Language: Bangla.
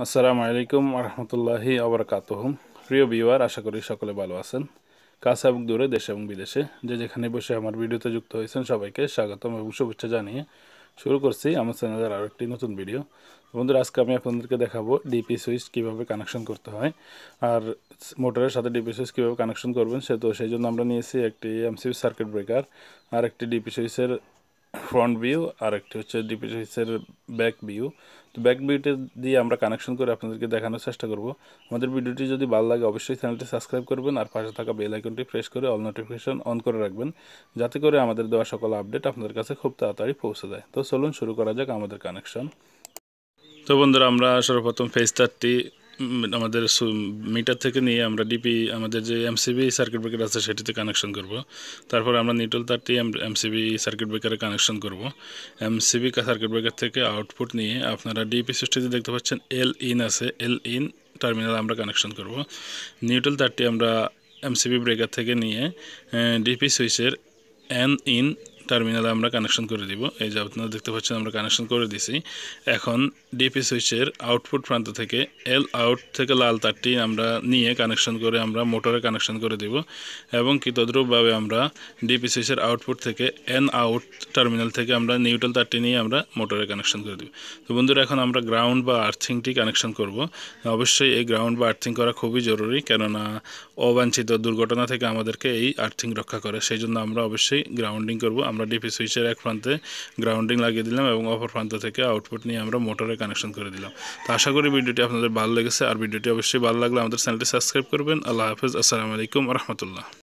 আসসালামু আলাইকুম রহমতুল্লাহি আবরকাতুহ। প্রিয় ভিউয়ার, আশা করি সকলে ভালো আছেন। কাছে এবং দূরে, দেশে এবং বিদেশে যে যেখানে বসে আমার ভিডিওতে যুক্ত হয়েছেন সবাইকে স্বাগতম এবং শুভেচ্ছা জানিয়ে শুরু করছি আমার চ্যানেলের আরও একটি নতুন ভিডিও। বন্ধুরা, আজকে আমি আপনাদেরকে দেখাবো ডিপি সুইচ কীভাবে কানেকশন করতে হয়, আর মোটরের সাথে ডিপি সুইচ কীভাবে কানেকশন করবেন সেই জন্য আমরা নিয়েছি একটি এমসিবি সার্কিট ব্রেকার আর একটি ডিপি সুইচের ফ্রন্ট ভিউ আর একটি হচ্ছে ডিপি সুইচের ব্যাক ভিউ। তো ব্যাক ভিউটি দিয়ে আমরা কানেকশন করে আপনাদেরকে দেখানোর চেষ্টা করব। আমাদের ভিডিওটি যদি ভালো লাগে অবশ্যই চ্যানেলটি সাবস্ক্রাইব করবেন আর পাশে থাকা বেল আইকনটি প্রেস করে অল নোটিফিকেশন অন করে রাখবেন, যাতে করে আমাদের দেওয়া সকল আপডেট আপনাদের কাছে খুব তাড়াতাড়ি পৌঁছে যায়। তো চলুন শুরু করা যাক আমাদের কানেকশন। তো বন্ধুরা, আমরা সর্বপ্রথম ফেজ তারটি আমাদের মিটার থেকে নিয়ে আমরা ডিপি আমাদের যে এমসিবি সার্কিট ব্রেকার আছে সেটিতে কানেকশন করব। তারপর আমরা নিউট্রাল তারটি এমসিবি সার্কিট ব্রেকারে কানেকশন করব। এমসিবি সার্কিট ব্রেকার থেকে আউটপুট নিয়ে আপনারা ডিপি সুইচটিতে দেখতে পাচ্ছেন এল ইন আছে, এল ইন টার্মিনাল আমরা কানেকশন করব। নিউট্রাল তারটি আমরা এমসিবি ব্রেকার থেকে নিয়ে ডিপি সুইচের এন ইন টার্মিনালে আমরা কানেকশন করে দিব। এই যে আপনারা দেখতে পাচ্ছেন আমরা কানেকশন করে দিছি। এখন ডিপি সুইচের আউটপুট প্রান্ত থেকে এল আউট থেকে লাল তারটি আমরা নিয়ে কানেকশন করে আমরা মোটরে কানেকশন করে দিব এবং কি তদ্রূপভাবে আমরা ডিপি সুইচের আউটপুট থেকে এন আউট টার্মিনাল থেকে আমরা নিউট্রাল তারটি নিয়ে আমরা মোটরে কানেকশন করে দিব। তো বন্ধুরা, এখন আমরা গ্রাউন্ড বা আর্থিংটি কানেকশন করব। অবশ্যই এই গ্রাউন্ড বা আর্থিং করা খুবই জরুরি, কেননা অবাঞ্ছিত দুর্ঘটনা থেকে আমাদেরকে এই আর্থিং রক্ষা করে। সেই জন্য আমরা অবশ্যই গ্রাউন্ডিং করব। আমরা ডিপি সুইচের এক প্রান্তে গ্রাউন্ডিং লাগিয়ে দিলাম এবং অপর প্রান্ত থেকে আউটপুট নিয়ে আমরা মোটরে কানেকশন করে দিলাম। তো আশা করি ভিডিওটি আপনাদের ভালো লেগেছে, আর ভিডিওটি অবশ্যই ভালো লাগলে আমাদের চ্যানেলটি সাবস্ক্রাইব করবেন। আল্লাহ হাফেজ, আসসালামু আলাইকুম রহমতুল্লাহ।